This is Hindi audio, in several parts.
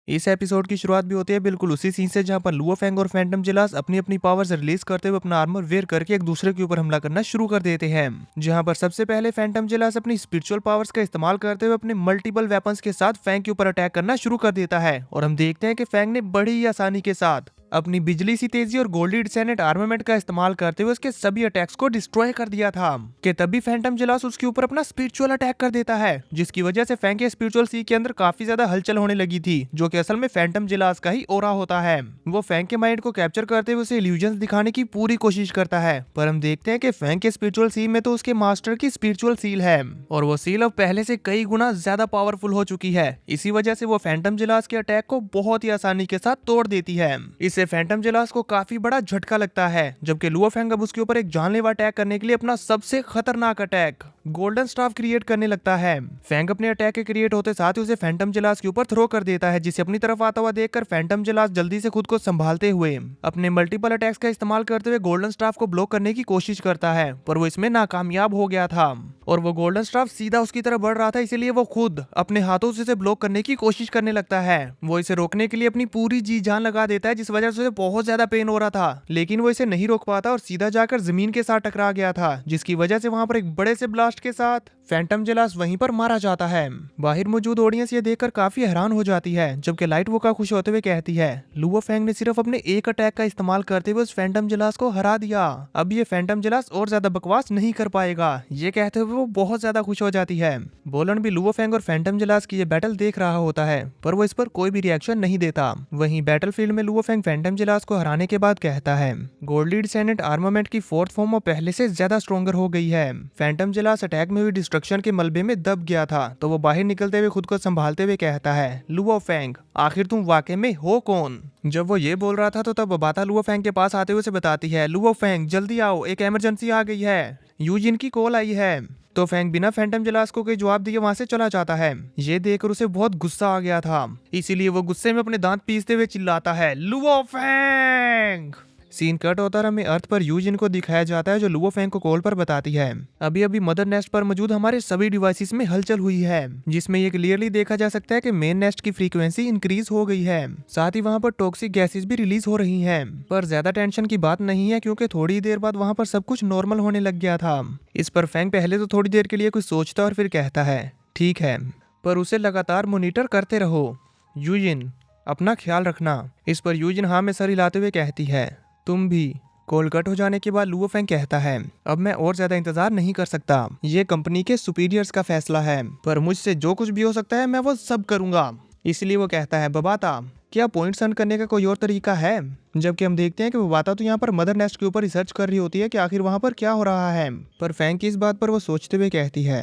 इस एपिसोड की शुरुआत भी होती है बिल्कुल उसी सीन से जहां पर लुओ फेंग और फैंटम जिलास अपनी अपनी पावर्स रिलीज करते हुए अपना आर्मर वेयर करके एक दूसरे के ऊपर हमला करना शुरू कर देते हैं। जहां पर सबसे पहले फैंटम जिलास अपनी स्पिरिचुअल पावर्स का इस्तेमाल करते हुए अपने मल्टीपल वेपन्स के साथ फैंग के ऊपर अटैक करना शुरू कर देता है और हम देखते हैं कि फैंग ने बड़ी ही आसानी के साथ अपनी बिजली सी तेजी और गोल्डी डिसेंडेंट आर्मामेंट का इस्तेमाल करते हुए उसके सभी अटैक्स को डिस्ट्रॉय कर दिया था कि तभी फैंटम जिलास उसके ऊपर अपना स्पिरिचुअल अटैक कर देता है, जिसकी वजह से फैंग के स्पिरिचुअल सी के अंदर काफी ज्यादा हलचल होने लगी थी, जो कि असल में फैंटम जिलास का ही ओरा होता है। वो फैंग के माइंड को कैप्चर करते हुए उसे इल्यूजन्स दिखाने की पूरी कोशिश करता है, पर हम देखते हैं कि फैंग के स्पिरिचुअल सील में तो उसके मास्टर की स्पिरिचुअल सील है और वो सील अब पहले से कई गुना ज्यादा पावरफुल हो चुकी है। इसी वजह से वो फैंटम जिलास के अटैक को बहुत ही आसानी के साथ तोड़ देती है। इससे फैंटम जिलास को काफी बड़ा झटका लगता है, जबकि लुओ फेंग अब उसके ऊपर एक जानलेवा अटैक करने के लिए अपना सबसे खतरनाक अटैक गोल्डन स्टाफ क्रिएट करने लगता है। फैंग अपने अटैक के क्रिएट होते साथ ही उसे फैंटम जिलास के ऊपर थ्रो कर देता है, जिसे अपनी तरफ आता हुआ देखकर फैंटम जिलास जल्दी से खुद को संभालते हुए अपने मल्टीपल अटैक्स का इस्तेमाल करते हुए गोल्डन स्टाफ को ब्लॉक करने की कोशिश करता है, पर वो इसमें नाकामयाब हो गया था और वो गोल्डन स्टाफ सीधा उसकी तरफ बढ़ रहा था, इसीलिए वो खुद अपने हाथों से इसे ब्लॉक करने की कोशिश करने लगता है। वो इसे रोकने के लिए अपनी पूरी जी जान लगा देता है, जिस वजह से उसे बहुत ज्यादा पेन हो रहा था, लेकिन वो इसे नहीं रोक पाता और सीधा जाकर जमीन के साथ टकरा गया था, जिसकी वजह से वहां पर एक बड़े से ब्लास्ट के साथ फैंटम जिलास वहीं पर मारा जाता है। बाहर मौजूद ऑडियंस ये देखकर काफी हैरान हो जाती है, जबकि लाइट वोका खुश होते हुए कहती है लुओ फेंग ने सिर्फ अपने एक अटैक का इस्तेमाल करते हुए उस फैंटम जिलास को हरा दिया, अब ये फैंटम जिलास और ज्यादा बकवास नहीं कर पाएगा। ये कहते हुए वो बहुत ज्यादा खुश हो जाती है। बोलन भी लुओ फेंग और फैंटम जिलास की ये बैटल देख रहा होता है, पर वो इस पर कोई भी रिएक्शन नहीं देता। वहीं बैटलफील्ड में लुओ फेंग फैंटम जिलास को हराने के बाद कहता है गोल्डी डिसेंडेंट आर्मामेंट की फोर्थ फॉर्म अब पहले से ज्यादा स्ट्रॉन्गर हो गई है। फैंटम जिलास अटैक में हुई डिस्ट्रक्शन के मलबे में दब गया था, तो वो बाहर निकलते हुए खुद को संभालते हुए कहता है लुओ फेंग आखिर तुम वाकई में हो कौन। जब वो ये बोल रहा था तो तब बाता लुओ फेंग के पास आते हुए उसे बताती है लुओ फेंग जल्दी आओ, एक इमरजेंसी आ गई है, यूजिन की कॉल आई है। तो फेंग बिना फैंटम जिलास को कोई जवाब दिए वहां से चला जाता है। ये देखकर उसे बहुत गुस्सा आ गया था, इसीलिए वो गुस्से में अपने दांत पीसते हुए चिल्लाता है लुओ फेंग। सीन कट होता हमें अर्थ पर यूजिन को दिखाया जाता है, जो लुओ फेंग को कॉल पर बताती है अभी अभी मदर नेस्ट पर मौजूद हमारे सभी डिवाइसेस में हलचल हुई है, जिसमें ये क्लियरली देखा जा सकता है कि मेन नेस्ट की फ्रीक्वेंसी इंक्रीज हो गई है, साथ ही वहां पर टॉक्सिक गैसेस भी रिलीज हो रही हैं। पर ज्यादा टेंशन की बात नहीं है, क्योंकि थोड़ी देर बाद वहां पर सब कुछ नॉर्मल होने लग गया था। इस पर फेंग पहले तो थोड़ी देर के लिए कुछ सोचता और फिर कहता है ठीक है, पर उसे लगातार मॉनिटर करते रहो, यूजिन अपना ख्याल रखना। इस पर यूजिन हाँ में सर हिलाते हुए कहती है तुम भी। कॉल कट हो जाने के बाद लुओ फेंग कहता है अब मैं और ज्यादा इंतजार नहीं कर सकता, ये कंपनी के सुपीरियर्स का फैसला है, पर मुझसे जो कुछ भी हो सकता है मैं वो सब करूंगा। इसलिए वो कहता है बबाता क्या पॉइंट्स अर्न करने का कोई और तरीका है। जबकि हम देखते हैं कि बबाता तो यहाँ पर मदर नेस्ट के ऊपर रिसर्च कर रही होती है कि आखिर वहां पर क्या हो रहा है, पर फेंग की इस बात पर वो सोचते हुए कहती है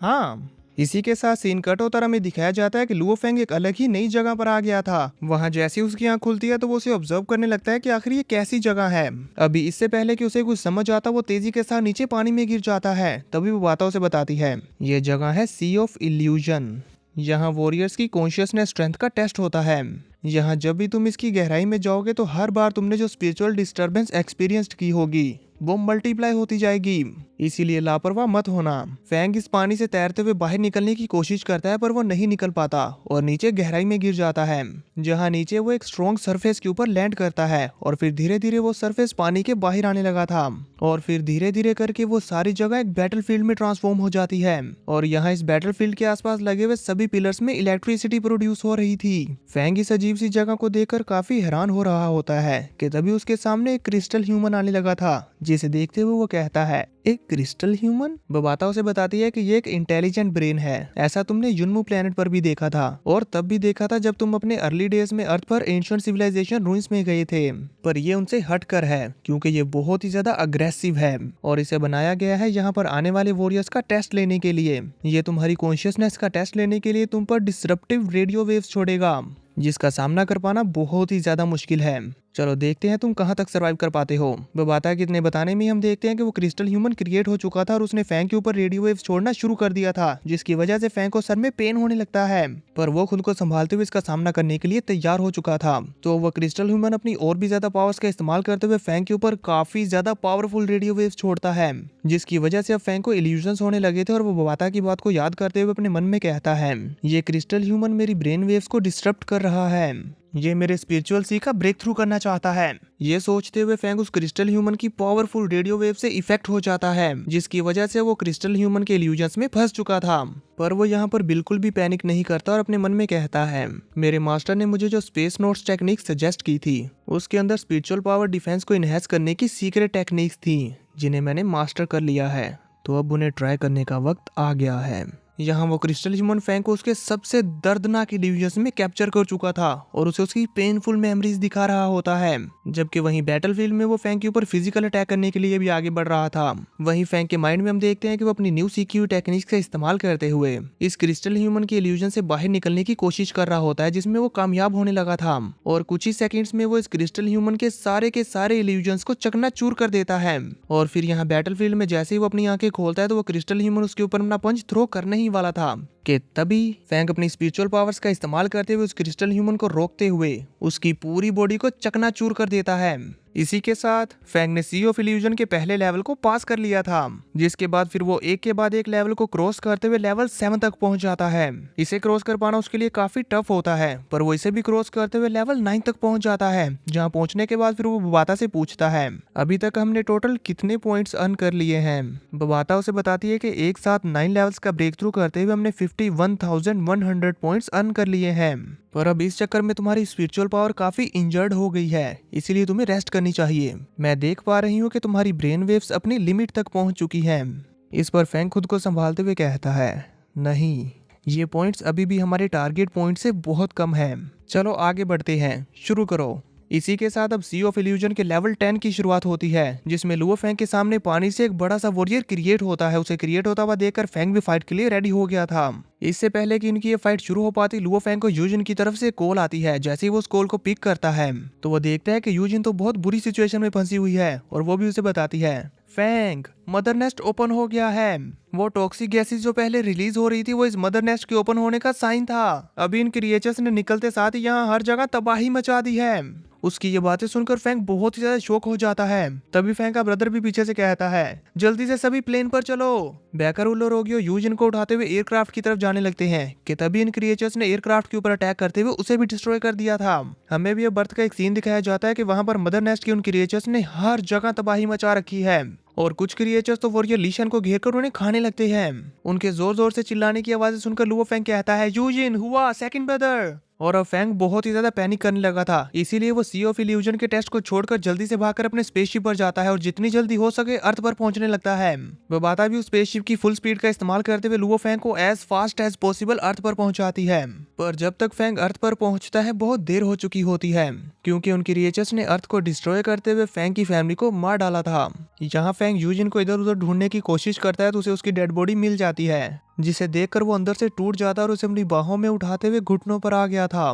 हाँ। इसी के साथ सीन कट होता हमें दिखाया जाता है कि लुओ फेंग एक अलग ही नई जगह पर आ गया था। वहां जैसे ही उसकी आंख खुलती है तो वो उसे ऑब्जर्व करने लगता है कि आखिर ये कैसी जगह है। अभी इससे पहले कि उसे कुछ समझ आता वो तेजी के साथ नीचे पानी में गिर जाता है। तभी वो बाता उसे बताती है ये जगह है सी ऑफ इल्यूजन, यहाँ वॉरियर्स की कॉन्शियसनेस स्ट्रेंथ का टेस्ट होता है। यहाँ जब भी तुम इसकी गहराई में जाओगे तो हर बार तुमने जो स्पिरिचुअल डिस्टर्बेंस एक्सपीरियंस की होगी वो मल्टीप्लाई होती जाएगी, इसीलिए लापरवाह मत होना। फेंग इस पानी से तैरते हुए बाहर निकलने की कोशिश करता है, पर वो नहीं निकल पाता और नीचे गहराई में गिर जाता है, जहां नीचे वो एक स्ट्रॉन्ग सरफेस के ऊपर लैंड करता है और फिर धीरे धीरे वो सरफेस पानी के बाहर आने लगा था और फिर धीरे धीरे करके वो सारी जगह एक बैटलफील्ड में ट्रांसफॉर्म हो जाती है और यहाँ इस बैटलफील्ड के आसपास लगे हुए सभी पिलर्स में इलेक्ट्रिसिटी प्रोड्यूस हो रही थी। फेंग इस अजीब सी जगह को देखकर काफी हैरान हो रहा होता है कि तभी उसके सामने एक क्रिस्टल ह्यूमन आने लगा था, जिसे देखते हुए वो कहता है एक क्रिस्टल ह्यूमन। बबाता उसे बताती है कि ये एक इंटेलिजेंट ब्रेन है, ऐसा तुमने युनमू प्लेनेट पर भी देखा था और तब भी देखा था जब तुम अपने अर्ली डेज में अर्थ पर एंशिएंट सिविलाइजेशन रूइंस में गए थे, पर ये उनसे हटकर है क्योंकि ये बहुत ही ज्यादा अग्रेसिव है और इसे बनाया गया है यहाँ पर आने वाले वॉरियर्स का टेस्ट लेने के लिए। ये तुम्हारी कॉन्शियसनेस का टेस्ट लेने के लिए तुम पर डिसरप्टिव रेडियो वेव्स छोड़ेगा, जिसका सामना कर पाना बहुत ही ज्यादा मुश्किल है चलो देखते हैं तुम कहाँ तक सर्वाइव कर पाते हो। वो बताया कि इतने बताने में हम देखते हैं कि वो क्रिस्टल ह्यूमन क्रिएट हो चुका था और उसने फैंग के ऊपर रेडियो वेव्स छोड़ना शुरू कर दिया था, जिसकी वजह से फैंग को सर में पेन होने लगता है। पर वो खुद को संभालते हुए इसका सामना करने के लिए तैयार हो चुका था। तो वो क्रिस्टल ह्यूमन अपनी और भी ज्यादा पावर्स का इस्तेमाल करते हुए फैंग के ऊपर काफी ज्यादा पावरफुल रेडियो वेव्स छोड़ता है, जिसकी वजह से अब फैंग को इल्यूजन्स होने लगे थे। और वो बवाता की बात को याद करते हुए अपने मन में कहता है, ये क्रिस्टल ह्यूमन मेरी ब्रेन वेव्स को डिस्टर्ब कर रहा है, ये मेरे स्पिरिचुअल सी का ब्रेक थ्रू करना चाहता है। ये सोचते हुए फैंग उस क्रिस्टल ह्यूमन की पावरफुल रेडियो वेव से इफेक्ट हो जाता है, जिसकी वजह से वो क्रिस्टल ह्यूमन के इल्यूजन्स में फंस चुका था। पर वो यहाँ पर बिल्कुल भी पैनिक नहीं करता और अपने मन में कहता है, मेरे मास्टर ने मुझे जो स्पेस नोट्स टेक्निक सजेस्ट की थी उसके अंदर स्पिरिचुअल पावर डिफेंस को इनहेंस करने की सीक्रेट टेक्निक्स थी, जिन्हें मैंने मास्टर कर लिया है। तो अब उन्हें ट्राई करने का वक्त आ गया है। यहाँ वो क्रिस्टल ह्यूमन फैंग को उसके सबसे दर्दनाक इल्यूजन्स में कैप्चर कर चुका था और उसे उसकी पेनफुल मेमोरीज दिखा रहा होता है। जबकि वहीं बैटलफील्ड में वो फैंग के ऊपर फिजिकल अटैक करने के लिए भी आगे बढ़ रहा था। वहीं फैंग के माइंड में हम देखते हैं कि वो अपनी न्यू सीखी हुई टेक्निक्स का इस्तेमाल करते हुए इस क्रिस्टल ह्यूमन के इल्यूजन से बाहर निकलने की कोशिश कर रहा होता है, जिसमें वो कामयाब होने लगा था। और कुछ ही सेकेंड्स में वो इस क्रिस्टल ह्यूमन के सारे इल्यूजन्स को चकनाचूर कर देता है। और फिर यहाँ बैटलफील्ड में जैसे ही वो अपनी आंखें खोलता है तो वो क्रिस्टल ह्यूमन उसके ऊपर अपना पंच थ्रो करने ही वाला था कि तभी फैंग अपनी स्पिरिचुअल पावर्स का इस्तेमाल करते हुए उस क्रिस्टल ह्यूमन को रोकते हुए उसकी पूरी बॉडी को चकनाचूर कर देता है। इसी के साथ फैंग ने सी ऑफ इल्यूजन के पहले लेवल को पास कर लिया था, जिसके बाद फिर वो एक के बाद एक लेवल को क्रॉस करते हुए लेवल 7 तक पहुंच जाता है। इसे क्रॉस कर पाना उसके लिए काफी टफ होता है, पर वो इसे भी क्रॉस करते हुए लेवल 9 तक पहुंच जाता है, जहां पहुंचने के बाद फिर वो बबाता से पूछता है, अभी तक हमने टोटल कितने पॉइंट्स अर्न कर लिए हैं। बबाता उसे बताती है कि एक साथ 9 लेवल्स का ब्रेक थ्रू करते हुए हमने 51,100 पॉइंट्स अर्न कर लिए हैं। पर अब इस चक्कर में तुम्हारी स्पिरिचुअल पावर काफी इंजर्ड हो गई है, इसीलिए तुम्हें रेस्ट करनी चाहिए। मैं देख पा रही हूँ कि तुम्हारी ब्रेन वेव्स अपनी लिमिट तक पहुंच चुकी हैं। इस पर फैंग खुद को संभालते हुए कहता है, नहीं, ये पॉइंट्स अभी भी हमारे टारगेट पॉइंट से बहुत कम हैं। चलो आगे बढ़ते हैं, शुरू करो। इसी के साथ अब सी ऑफ इल्यूजन के लेवल 10 की शुरुआत होती है, जिसमें लुओ फैंग के सामने पानी से एक बड़ा सा वॉरियर क्रिएट होता है। उसे क्रिएट होता हुआ देखकर फैंग भी फाइट के लिए रेडी हो गया था। इससे पहले कि इनकी ये फाइट शुरू हो पाती, लुओ फैंग को यूजिन की तरफ से कॉल आती है। जैसे ही वो उस कॉल को पिक करता है तो वो देखता है कि यूजिन तो बहुत बुरी सिचुएशन में फंसी हुई है, और वो भी उसे बताती है, फैंग, मदर नेस्ट ओपन हो गया है। वो टॉक्सिक गैसेस जो पहले रिलीज हो रही थी वो इस मदर नेस्ट के ओपन होने का साइन था। अभी इन क्रिएचर्स ने निकलते साथ ही यहाँ हर जगह तबाही मचा दी है। उसकी ये बातें सुनकर फैंग बहुत ही ज्यादा शॉक हो जाता है। तभी फैंग का ब्रदर भी पीछे से कहता है, जल्दी से सभी प्लेन पर चलो। बैकर उल्लो रोगियो यूजिन को उठाते हुए एयरक्राफ्ट की तरफ जाने लगते हैं कि तभी इन क्रिएचर्स ने एयरक्राफ्ट के ऊपर अटैक करते हुए उसे भी डिस्ट्रॉय कर दिया था। हमें भी अब बर्थ का एक सीन दिखाया जाता है कि वहां पर मदर नेस्ट की उन क्रिएचर्स ने हर जगह तबाही मचा रखी है, और कुछ क्रिएचर्स तो वॉरियर लीशन को घेर कर उन्हें खाने लगते हैं। उनके जोर जोर से चिल्लाने की आवाजें सुनकर लुओ फैंग कहता है, यूजिन हुआ सेकंड ब्रदर। और अब फैंग बहुत ही ज्यादा पैनिक करने लगा था, इसीलिए वो सी ऑफ इल्यूजन के टेस्ट को छोड़कर जल्दी से भागकर अपने स्पेसशिप पर जाता है और जितनी जल्दी हो सके अर्थ पर पहुंचने लगता है। बबाता भी उस स्पेसशिप की फुल स्पीड का इस्तेमाल करते हुए लुओ फैंग को एज फास्ट एज पॉसिबल अर्थ पर पहुंचाती है। पर जब तक फैंग अर्थ पर पहुंचता है बहुत देर हो चुकी होती है, क्योंकि उन क्रिएचर्स ने अर्थ को डिस्ट्रॉय करते हुए फैंग की फैमिली को मार डाला था। यहाँ फैंग यूजिन को इधर उधर ढूंढने की कोशिश करता है तो उसे उसकी डेड बॉडी मिल जाती है, जिसे देखकर वो अंदर से टूट जाता है और उसे अपनी बाहों में उठाते हुए घुटनों पर आ गया था।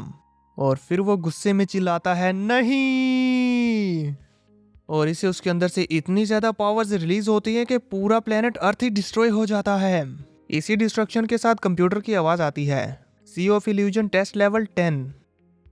और फिर वो गुस्से में चिल्लाता है, नहीं, और इसे उसके अंदर से इतनी ज्यादा पावर्स रिलीज होती है कि पूरा प्लेनेट अर्थ ही डिस्ट्रॉय हो जाता है। इसी डिस्ट्रक्शन के साथ कंप्यूटर की आवाज आती है, sea of illusion test level 10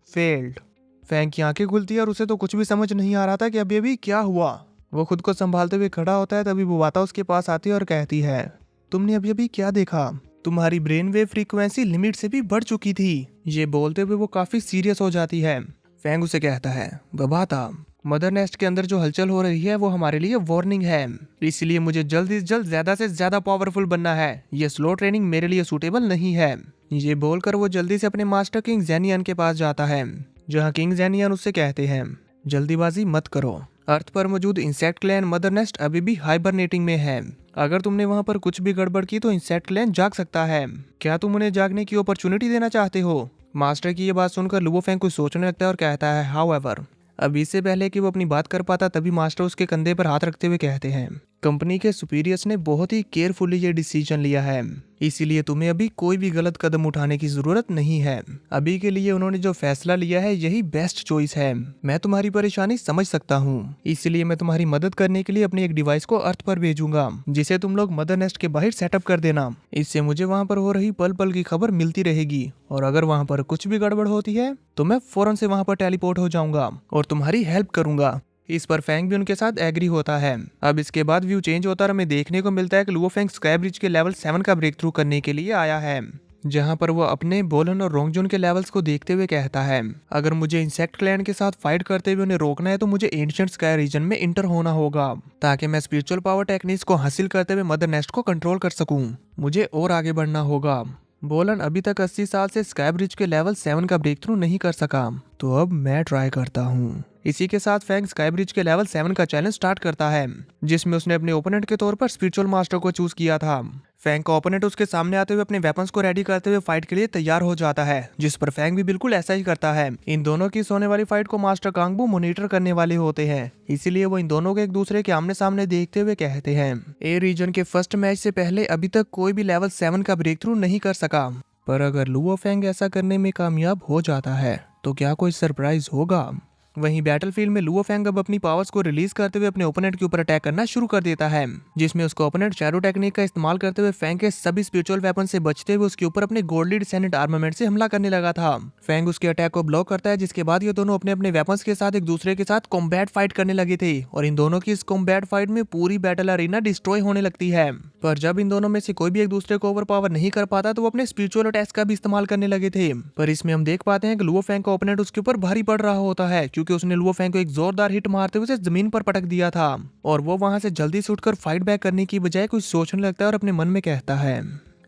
failed. Fang की आंखें खुलती है और उसे तो कुछ भी समझ नहीं आ रहा था कि अभी क्या हुआ। वो खुद को संभालते हुए खड़ा होता है, तभी बुवाता उसके पास आती है और कहती है, तुमने अभी क्या देखा? तुम्हारी ब्रेन वेव फ्रीक्वेंसी लिमिट से भी बढ़ चुकी थी। ये बोलते हुए वो काफी सीरियस हो जाती है। फैंग उसे कहता है, बबाता, मदर नेस्ट के अंदर जो हलचल हो रही है वो हमारे लिए वार्निंग है, इसलिए मुझे जल्द से जल्द ज्यादा से ज्यादा पावरफुल बनना है। ये स्लो ट्रेनिंग मेरे लिए सूटेबल नहीं है। ये बोलकर वो जल्दी से अपने मास्टर किंग जेनियन के पास जाता है, जहाँ किंग जेनियन उससे कहते हैं, जल्दीबाजी मत करो, अर्थ पर मौजूद इंसेक्ट क्लैन मदर नेस्ट अभी भी हाइबरनेटिंग में है। अगर तुमने वहां पर कुछ भी गड़बड़ की तो इंसेक्ट क्लैन जाग सकता है। क्या तुम उन्हें जागने की अपॉर्चुनिटी देना चाहते हो? मास्टर की ये बात सुनकर लुओ फैंग कुछ सोचने लगता है और कहता है, हाउएवर। अब इससे पहले कि वो अपनी बात कर पाता तभी मास्टर उसके कंधे पर हाथ रखते हुए कहते हैं, कंपनी के सुपीरियर्स ने बहुत ही केयरफुली ये डिसीजन लिया है, इसीलिए तुम्हें अभी कोई भी गलत कदम उठाने की जरूरत नहीं है। अभी के लिए उन्होंने जो फैसला लिया है यही बेस्ट चॉइस है। मैं तुम्हारी परेशानी समझ सकता हूँ, इसलिए मैं तुम्हारी मदद करने के लिए अपनी एक डिवाइस को अर्थ पर भेजूंगा, जिसे तुम लोग मदर नेस्ट के बाहर सेटअप कर देना। इससे मुझे वहाँ पर हो रही पल पल की खबर मिलती रहेगी, और अगर वहाँ पर कुछ भी गड़बड़ होती है तो मैं फौरन से वहाँ पर टेलीपोर्ट हो जाऊंगा और तुम्हारी हेल्प करूंगा। इस पर फैंग भी उनके साथ एग्री होता है। अब इसके बाद व्यू चेंज होता और हमें देखने को मिलता है कि लुओ फेंग स्काई ब्रिज के लेवल 7 का ब्रेक थ्रू करने के लिए आया है, जहां पर वो अपने बोलन और रोंगजुन के लेवल्स को देखते हुए कहता है, अगर मुझे इंसेक्ट क्लैन के साथ फाइट करते हुए उन्हें रोकना है तो मुझे एंशिएंट स्काई रीजन में इंटर होना होगा, ताकि मैं स्पिरिचुअल पावर टेक्निक्स को हासिल करते हुए मदर नेस्ट को कंट्रोल कर सकूं। मुझे और आगे बढ़ना होगा। बोलन अभी तक 80 साल से स्काई ब्रिज के लेवल 7 का ब्रेक थ्रू नहीं कर सका, तो अब मैं ट्राई करता हूँ। इसी के साथ फैंग स्काई ब्रिज के लेवल 7 का चैलेंज स्टार्ट करता है, जिसमें उसने अपने ओपोनेंट के तौर पर स्पिरिचुअल मास्टर को चूज किया था। फैंग का ओपोनेंट उसके सामने आते हुए अपने वेपन्स को रेडी करते हुए फाइट के लिए तैयार हो जाता है, जिस पर फैंग भी बिल्कुल ऐसा ही करता है। इन दोनों की सोने वाली फाइट को मास्टर कांगबू मॉनिटर करने वाले होते हैं, इसीलिए वो इन दोनों को एक दूसरे के आमने सामने देखते हुए कहते हैं, ए रीजन के फर्स्ट मैच से पहले अभी तक कोई भी लेवल 7 का ब्रेक थ्रू नहीं कर सका, पर अगर लुओ फेंग ऐसा करने में कामयाब हो जाता है तो क्या कोई सरप्राइज होगा। वहीं बैटलफील्ड में लुओ फेंग अब अपनी पावर्स को रिलीज करते हुए अपने ओपोनेंट के ऊपर अटैक करना शुरू कर देता है, जिसमें उसका ओपोनेंट शैडो टेक्निक का इस्तेमाल करते हुए फेंग के सभी स्पिरिचुअल वेपन से बचते हुए उसके ऊपर अपने गोल्डली डिसेंडेंट आर्मामेंट से हमला करने लगा था। फेंग उसके अटैक को ब्लॉक करता है, जिसके बाद ये दोनों अपने अपने वेपन्स के साथ एक दूसरे के साथ कॉम्बैट फाइट करने लगे थे, और इन दोनों की इस कॉम्बैट फाइट में पूरी बैटल अरीना डिस्ट्रॉय होने लगती है। पर जब इन दोनों में से कोई भी एक दूसरे को ओवर पावर नहीं कर पाता तो वो अपने स्पिरिचुअल अटैक्स का भी इस्तेमाल करने लगे थे। पर इसमें हम देख पाते हैं कि लुओ फेंग का ओपोनेंट उसके ऊपर भारी पड़ रहा होता है, क्योंकि उसने लुओ फेंग को एक जोरदार हिट मारते हुए उसे जमीन पर पटक दिया था, और वो वहां से जल्दी से उठकर फाइट बैक करने की बजाय कुछ सोचने लगता है और अपने मन में कहता है,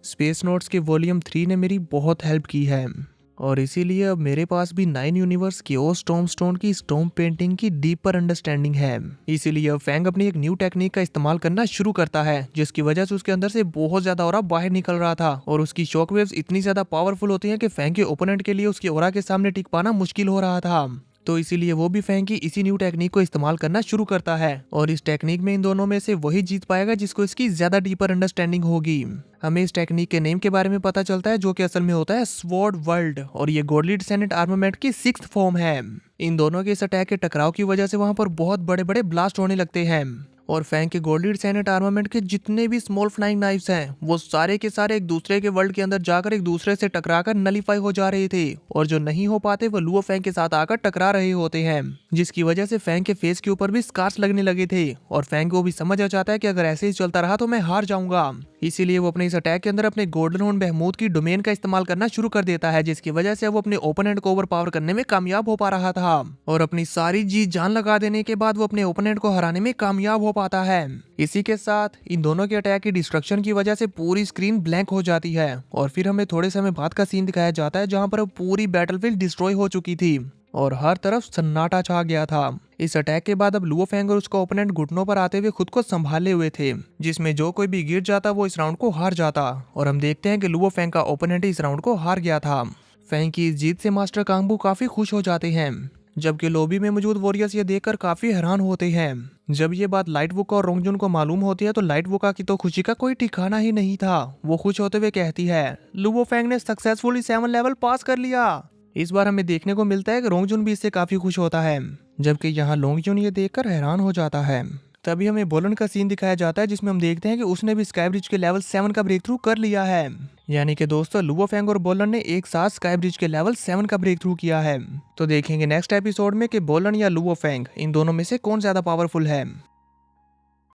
स्पेस नोट्स के वॉल्यूम 3 ने मेरी बहुत हेल्प की है, और इसीलिए अब मेरे पास भी 9 यूनिवर्स की ओ स्टॉर्म स्टोन की स्टॉर्म पेंटिंग की डीपर अंडरस्टैंडिंग है। इसीलिए अब फैंग अपनी एक न्यू टेक्निक का इस्तेमाल करना शुरू करता है, जिसकी वजह से उसके अंदर से बहुत ज्यादा ऑरा बाहर निकल रहा था, और उसकी शॉक वेव्स इतनी ज्यादा पावरफुल होती हैं कि फैंग के ओपोनेंट के लिए उसकी ऑरा के सामने टिक पाना मुश्किल हो रहा था। तो इसीलिए वो भी फैंग की इसी न्यू टेक्निक को इस्तेमाल करना शुरू करता है, और इस टेक्निक में इन दोनों में से वही जीत पाएगा जिसको इसकी ज्यादा डीपर अंडरस्टैंडिंग होगी। हमें इस टेक्निक के नेम के बारे में पता चलता है, जो कि असल में होता है स्वॉर्ड वर्ल्ड, और ये गोल्डली डिसेंडेंट आर्मामेंट की 6th फॉर्म है। इन दोनों के इस अटैक के टकराव की वजह से वहां पर बहुत बड़े बड़े ब्लास्ट होने लगते हैं, और फैंग के गोल्डली डिसेंडेंट आर्मामेंट के जितने भी स्मॉल फ्लाइंग नाइफ्स हैं वो सारे के सारे एक दूसरे के वर्ल्ड के अंदर जाकर एक दूसरे से टकराकर नलीफाई हो जा रहे थे, और जो नहीं हो पाते वो लुओ फेंग के साथ आकर टकरा रहे होते हैं, जिसकी वजह से फैंग के फेस के ऊपर भी स्कार्स लगने लगे थे, और फैंग को भी समझ आ जाता है कि अगर ऐसे ही चलता रहा तो मैं हार जाऊंगा। इसीलिए वो अपने इस अटैक के अंदर अपने गोल्डन हॉर्न बहमूद की डोमेन का इस्तेमाल करना शुरू कर देता है, जिसकी वजह से वो अपने ओपोनेंट को ओवर पावर करने में कामयाब हो पा रहा था, और अपनी सारी जी जान लगा देने के बाद वो अपने ओपोनेंट को हराने में कामयाब हो पाता है। इसी के साथ इन दोनों के अटैक की डिस्ट्रक्शन की वजह से पूरी स्क्रीन ब्लैंक हो जाती है, और फिर हमें थोड़े समय बाद का सीन दिखाया जाता है जहां पर पूरी बैटलफील्ड डिस्ट्रॉय हो चुकी थी और हर तरफ सन्नाटा छा गया था। इस अटैक के बाद अब लुओ फेंग और उसका ओपोनेंट घुटनों पर आते हुए खुद को संभाले हुए थे, जिसमें जो कोई भी गिर जाता वो इस राउंड को हार जाता, और हम देखते हैं कि लुओ फेंग का ओपोनेंट इस राउंड को हार गया था। फेंग की इस जीत से मास्टर कांगबू काफी खुश हो जाते हैं, जबकि लॉबी में मौजूद वॉरियर्स ये देखकर काफी हैरान होते हैं। जब ये बात लाइट वुका और रोंगजुन को मालूम होती है तो लाइट वुका की तो खुशी का कोई ठिकाना ही नहीं था। वो खुश होते हुए कहती है, लुओ फेंग ने सक्सेसफुली 7 लेवल पास कर लिया। इस बार हमें देखने को मिलता है कि रोंगजुन भी इससे काफी खुश होता है, जबकि यहाँ लोंगजुन ये देखकर हैरान हो जाता है। तभी हमें बोलन का सीन दिखाया जाता है, जिसमें हम देखते हैं कि उसने भी स्काई ब्रिज के लेवल 7 का ब्रेक थ्रू कर लिया है। यानी कि दोस्तों लुओ फेंग और बोलन ने एक साथ स्काई ब्रिज के लेवल 7 का ब्रेक थ्रू किया है। तो देखेंगे नेक्स्ट एपिसोड में कि बोलन या लुओ फेंग इन दोनों में से कौन ज्यादा पावरफुल है।